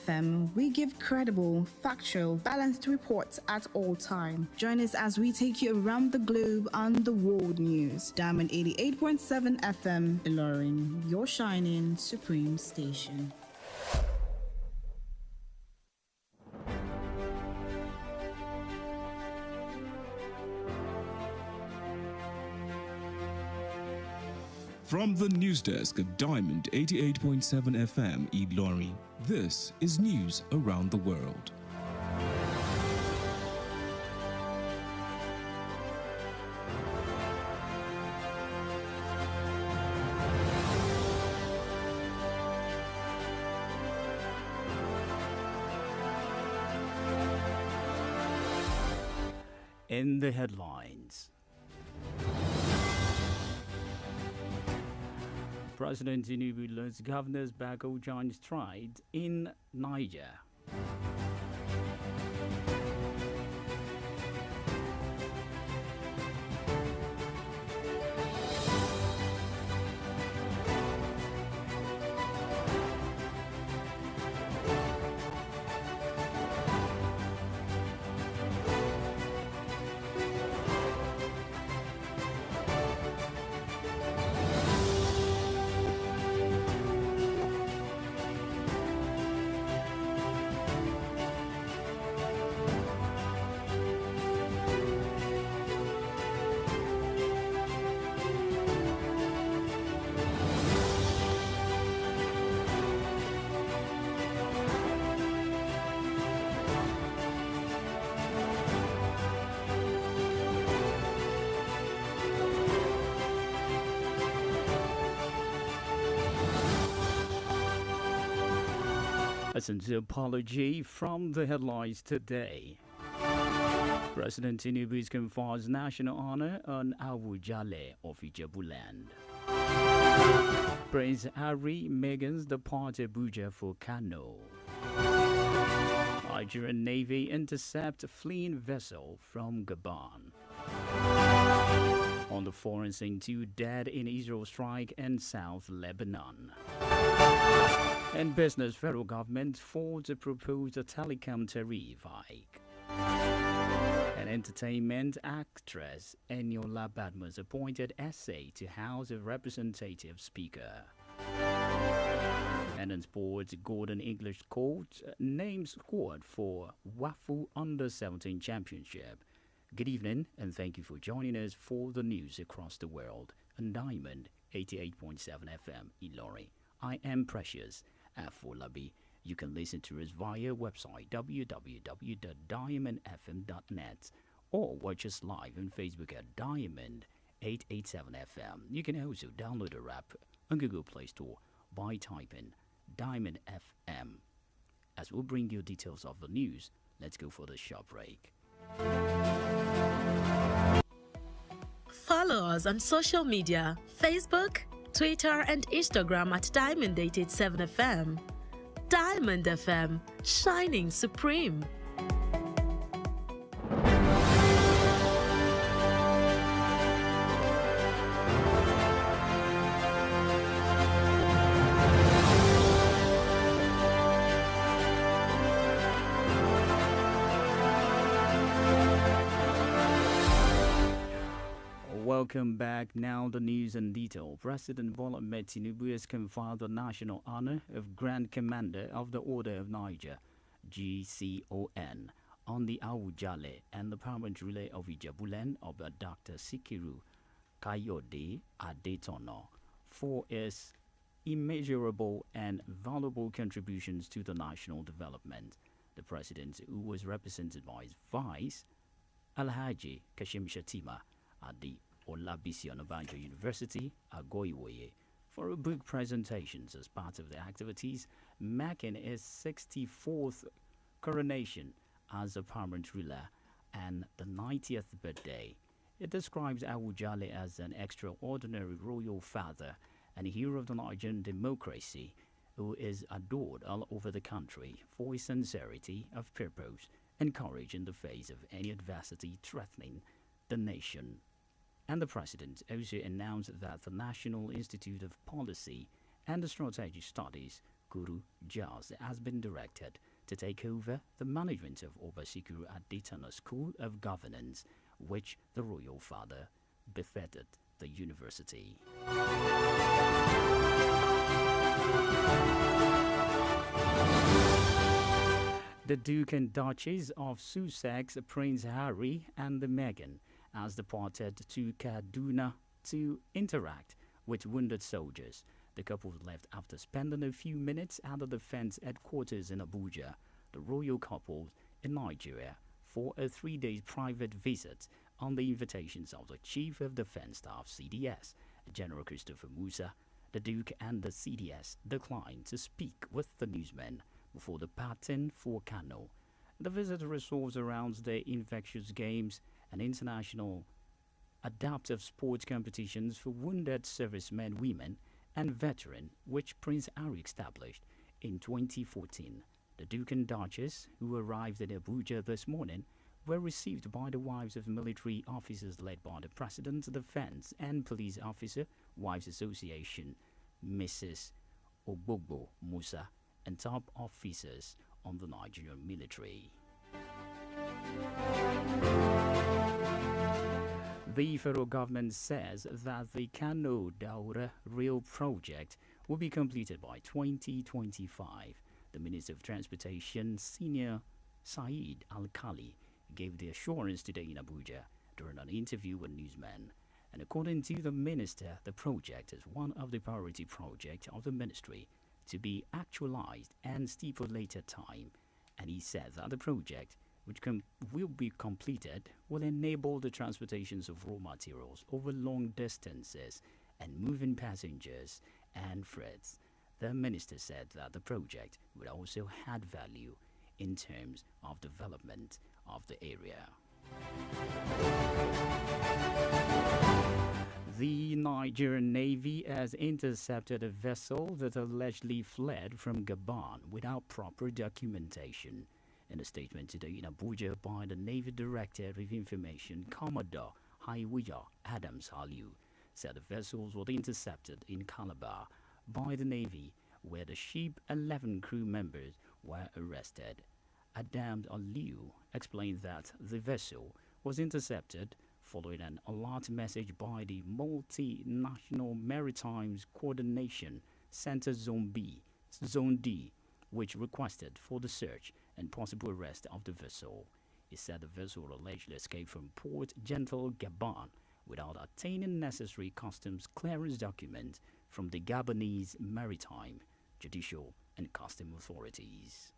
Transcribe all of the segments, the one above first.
FM, we give credible, factual, balanced reports at all time. Join us as we take you around the globe on the world news. Diamond 88.7 FM, Ilorin, your shining supreme station. From the news desk of Diamond 88.7 FM Ilorin, this is news around the world. In the headlines, President Tinubu leads governors back on joint strike in Niger. A sincere apology from the headlines today. President Tinubu confers national honor on Awujale of Ijebuland. Prince Harry Meghan's depart Abuja for Kano. Nigerian Navy intercept fleeing vessel from Gabon. On the foreign scene, 2 dead in Israel strike in South Lebanon. And business, federal government for the proposed telecom tariff hike. And entertainment, actress Eniola Badmus appointed essay to House of Representatives Speaker. And in sports, Golden English Court names squad for WAFU Under-17 Championship. Good evening, and thank you for joining us for the news across the world on Diamond 88.7 FM Ilorin. I am Precious Afolabi. You can listen to us via website www.diamondfm.net or watch us live on Facebook at Diamond 887 FM. You can also download our app on Google Play Store by typing Diamond FM. As we'll bring you details of the news, let's go for the short break. Follow us on social media, Facebook, Twitter and Instagram at Diamond 887 FM. Diamond FM, shining supreme. Welcome back. Now the news in detail. President Bola Ahmed Tinubu has conferred the national honor of Grand Commander of the Order of Niger, GCON, on the Awujale and the Paramount Relay of Ijebuland of Dr. Sikiru Kayode Adetono for his immeasurable and valuable contributions to the national development. The president, who was represented by his vice, Alhaji Kashim Shatima, at the Olabisi Onabanjo University, Agoiwoye, for a book presentations as part of the activities marking his 64th coronation as a paramount ruler and the 90th birthday. It describes Awujale as an extraordinary royal father and a hero of the Nigerian democracy who is adored all over the country for his sincerity of purpose and courage in the face of any adversity threatening the nation. And the president also announced that the National Institute of Policy and Strategic Studies Guru Jaz has been directed to take over the management of Obasikiru Aditana School of Governance, which the royal father befitted the university. The Duke and Duchess of Sussex, Prince Harry and Meghan, has departed to Kaduna to interact with wounded soldiers. The couple left after spending a few minutes at the defense headquarters in Abuja. The royal couple in Nigeria for a 3-day private visit on the invitations of the Chief of Defense Staff (CDS), General Christopher Musa. The Duke and the CDS declined to speak with the newsmen before departing for Kano. The visit revolves around the infectious games and international adaptive sports competitions for wounded servicemen, women, and veterans, which Prince Harry established in 2014. The Duke and Duchess, who arrived in Abuja this morning, were received by the wives of military officers led by the President's Defense and Police Officer Wives Association, Mrs. Ogbogbo Musa, and top officers on the Nigerian military. The federal government says that the Kano Daura rail project will be completed by 2025. The Minister of Transportation, Senior Saeed Al-Khali, gave the assurance today in Abuja during an interview with newsmen. And according to the minister, the project is one of the priority projects of the ministry to be actualized and stipulated time. And he said that the project, which will be completed, will enable the transportations of raw materials over long distances and moving passengers and freights. The minister said that the project would also add value in terms of development of the area. The Nigerian Navy has intercepted a vessel that allegedly fled from Gabon without proper documentation. In a statement today in Abuja by the Navy Director of Information, Commodore Haiwija Adams Aliu, said the vessels were intercepted in Calabar by the Navy, where the ship's 11 crew members were arrested. Adams Aliu explained that the vessel was intercepted following an alert message by the Multinational Maritime Coordination Center Zone D, which requested for the search and possible arrest of the vessel. He said the vessel allegedly escaped from Port Gentil, Gabon, without obtaining necessary customs clearance documents from the Gabonese maritime, judicial, and custom authorities.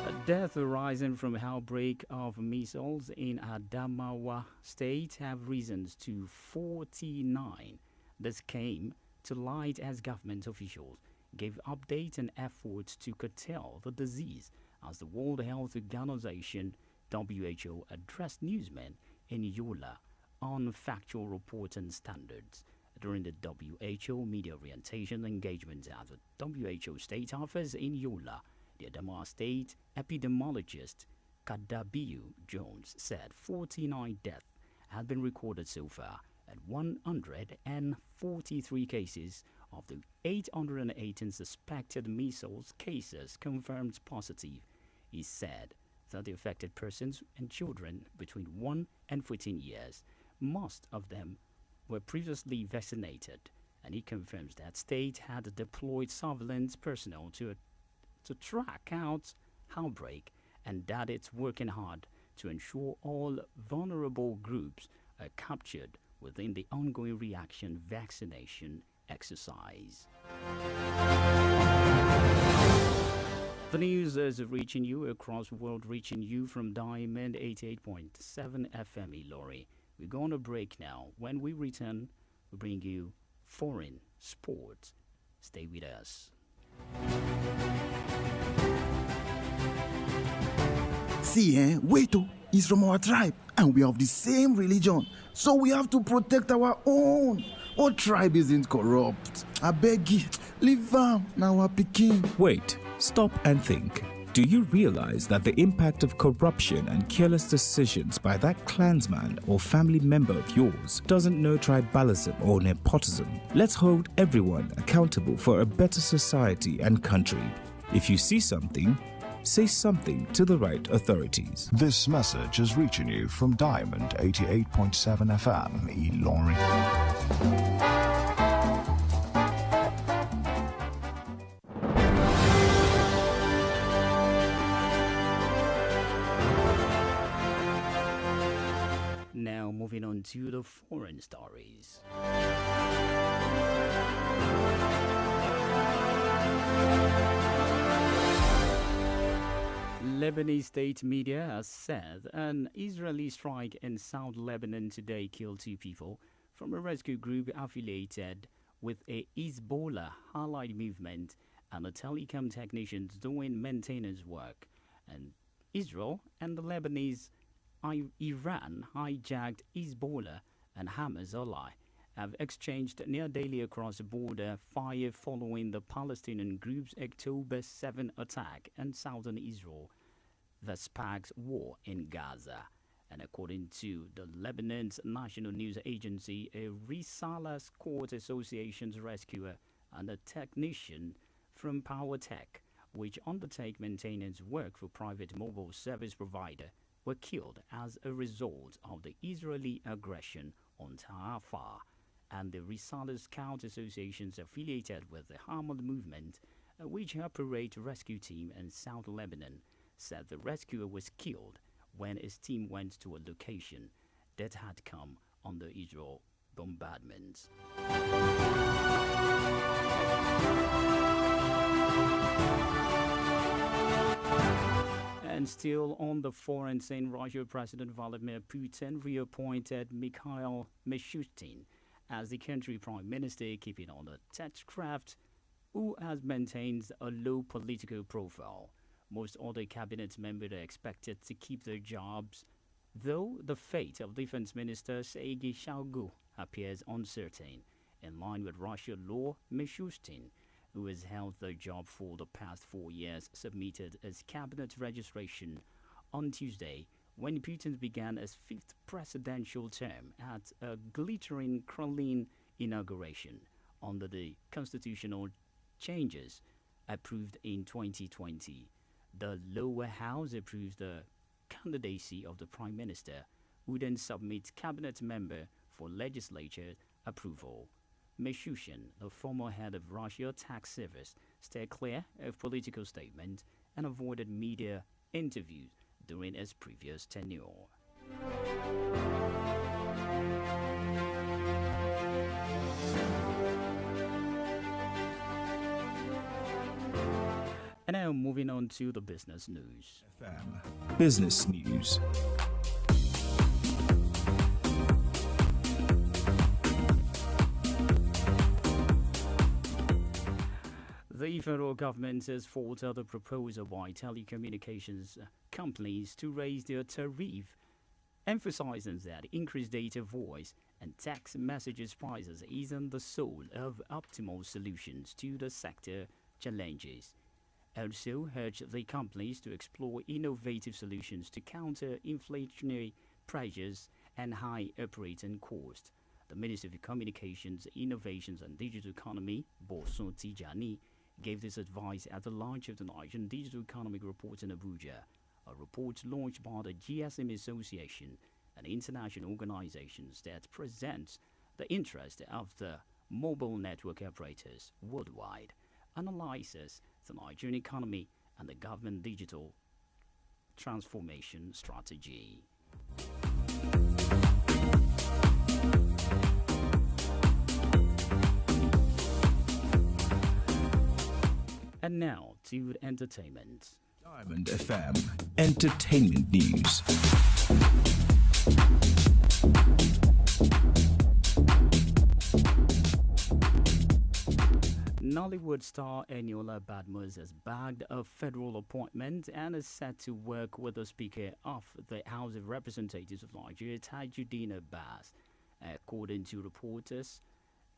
A death arising from outbreak of measles in Adamawa State have risen to 49. This came to light as government officials gave updates and efforts to curtail the disease as the World Health Organization (WHO) addressed newsmen in Yola on factual reporting standards. During the WHO media orientation engagement at the WHO State Office in Yola, the Adamawa State epidemiologist Kadabiu Jones said 49 deaths had been recorded so far, and 143 cases of the 818 suspected measles cases confirmed positive. He said that the affected persons and children between 1 and 14 years, most of them were previously vaccinated, and he confirms that state had deployed surveillance personnel to track out outbreak, and that it's working hard to ensure all vulnerable groups are captured within the ongoing reaction vaccination exercise. The news is reaching you across the world, reaching you from Diamond 88.7 FM Ilori. We're going to break now. When we return, we bring you foreign sports. Stay with us. See, wait, he's from our tribe, and we have the same religion, so we have to protect our own. Our tribe isn't corrupt. I beg you, leave now our Peking. Wait, stop and think. Do you realize that the impact of corruption and careless decisions by that clansman or family member of yours doesn't know tribalism or nepotism? Let's hold everyone accountable for a better society and country. If you see something, say something to the right authorities. This message is reaching you from Diamond 88.7 FM, Ilorin. Now moving on to the foreign stories. Lebanese state media has said an Israeli strike in South Lebanon today killed 2 people from a rescue group affiliated with a Hezbollah allied movement and the telecom technicians doing maintenance work. And Israel and the Lebanese Iran hijacked Hezbollah and Hamas ally have exchanged near daily across the border fire following the Palestinian group's October 7 attack in southern Israel that sparks war in Gaza. And according to the Lebanon's national news agency, a Risala's Court Association's rescuer and a technician from PowerTech, which undertake maintenance work for private mobile service provider, were killed as a result of the Israeli aggression on Rafah. And the Risala Scout Associations affiliated with the Hamas movement, which operate rescue team in South Lebanon, said the rescuer was killed when his team went to a location that had come under Israel bombardments. And still on the foreign scene, Russian President Vladimir Putin reappointed Mikhail Mishustin as the country prime minister, keeping on the technocrat who has maintained a low political profile. Most other cabinet members are expected to keep their jobs, though the fate of Defense Minister Sergei Shoigu appears uncertain. In line with Russian law, Mishustin, who has held the job for the past 4 years, submitted his cabinet registration on Tuesday when Putin began his 5th presidential term at a glittering Kremlin inauguration under the constitutional changes approved in 2020. The lower house approved the candidacy of the prime minister, who then submits cabinet member for legislature approval. Mishustin, the former head of Russia tax service, stayed clear of political statements and avoided media interviews during his previous tenure. And now moving on to the business news. FM Business News. The federal government has faulted the proposal by telecommunications companies to raise their tariff, emphasizing that increased data, voice, and text messages prices isn't the soul of optimal solutions to the sector challenges. Also urged the companies to explore innovative solutions to counter inflationary pressures and high operating costs. The Minister of Communications, Innovations and Digital Economy, Bosun Tijani, gave this advice at the launch of the Nigerian Digital Economic Report in Abuja, a report launched by the GSM Association, an international organization that presents the interest of the mobile network operators worldwide, analyzes the Nigerian economy and the government digital transformation strategy. And now to entertainment. Diamond FM Entertainment News. Nollywood star Eniola Badmus has bagged a federal appointment and is set to work with the Speaker of the House of Representatives of Nigeria, Tajuddin Abbas. According to reporters,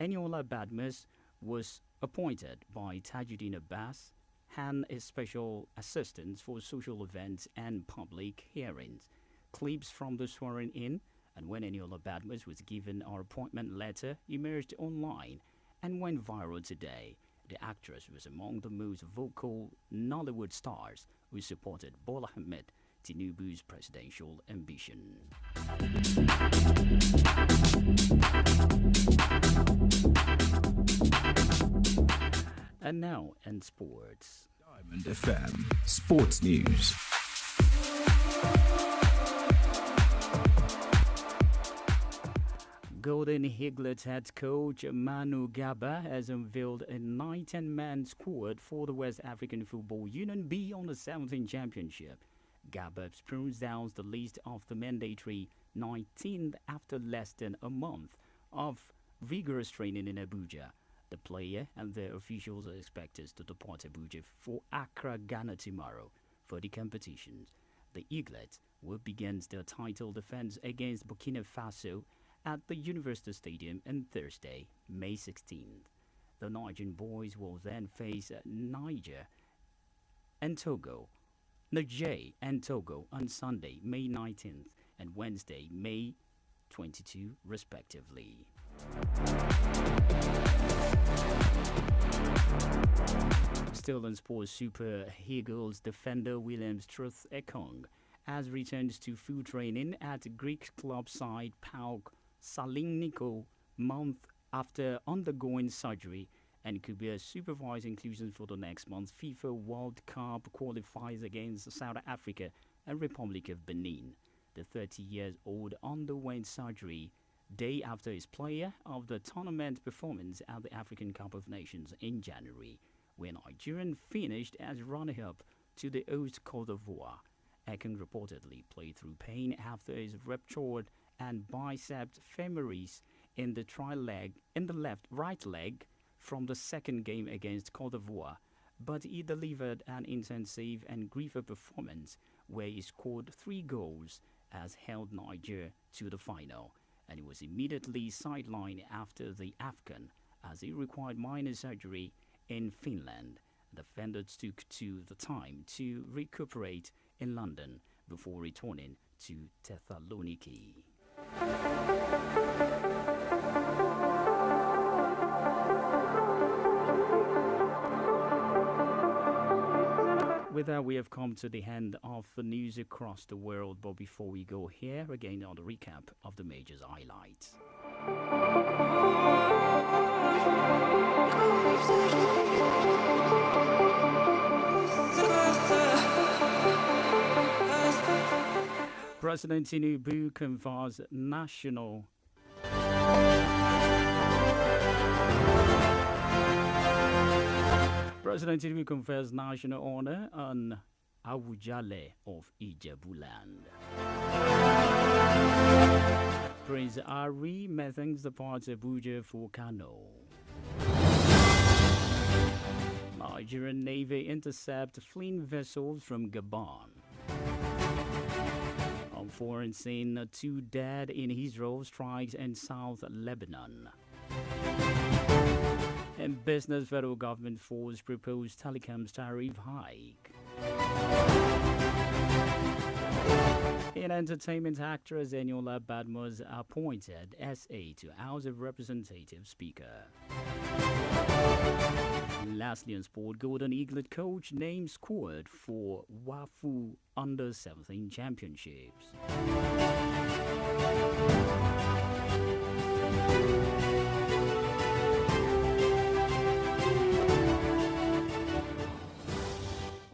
Eniola Badmus was appointed by Tajuddin Abbas, and a special assistant for social events and public hearings. Clips from the swearing-in and when Eniola Badmus was given our appointment letter emerged online and went viral today. The actress was among the most vocal Nollywood stars who supported Bola Ahmed Tinubu's presidential ambition. And now in sports. Diamond FM Sports News. Golden Eagles head coach Manu Gaba has unveiled a 19-man squad for the West African Football Union beyond the 17th Championship. Gaba pronounced the list of the mandatory 19th after less than a month of vigorous training in Abuja. The player and the officials are expected to depart Abuja for Accra, Ghana tomorrow for the competitions. The Eagles will begin their title defense against Burkina Faso at the University Stadium on Thursday, May 16th. The Nigerian boys will then face Niger and Togo on Sunday, May 19th and Wednesday, May 22, respectively. Still in sports, Super Eagles defender Williams Truth Ekong has returned to full training at Greek club side PAOK Salonicco month after undergoing surgery and could be a supervised inclusion for the next month's FIFA World Cup qualifiers against South Africa and Republic of Benin. The 30-year-old underwent surgery day after his player of the tournament performance at the African Cup of Nations in January, where Nigeria finished as runner-up to the host Cote d'Ivoire. Ekong reportedly played through pain after his ruptured and biceps femoris in the right leg from the second game against Cote d'Ivoire, but he delivered an intensive and griefer performance where he scored 3 goals as held Niger to the final, and he was immediately sidelined after the AFCON as he required minor surgery in Finland. The defender took the time to recuperate in London before returning to Thessaloniki. With that, we have come to the end of the news across the world. But before we go here, again on the recap of the major highlights. President Tinubu confers national honor on Awujale of Ijebuland. Prince Harry methinks departs Abuja for Kano. Nigerian Navy intercept fleeing vessels from Gabon. On foreign scene, 2 dead in Israel strikes in South Lebanon. In business, federal government force proposed telecoms tariff hike. In entertainment, actress Eniola Badmus appointed SA to House of Representatives Speaker. Lastly, on sport, Golden Eaglet coach named squad for WAFU Under 17 Championships.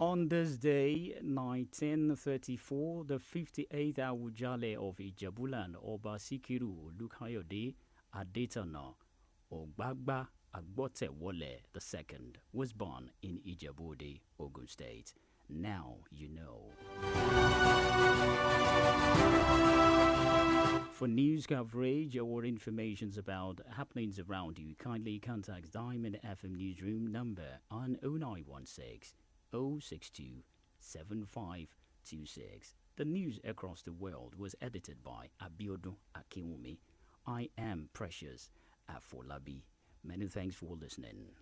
On this day, 1934, the 58th Awujale of Ijebuland, Oba Sikiru Lukayode Adetona Ogbagba Agbotewole II, was born in Ijebu-Ode, Ogun State. Now you know. For news coverage or information about happenings around you, kindly contact Diamond FM Newsroom number on 0916 062 7526. The news across the world was edited by Abiodun Akinwumi. I am Precious Afolabi. Many thanks for listening.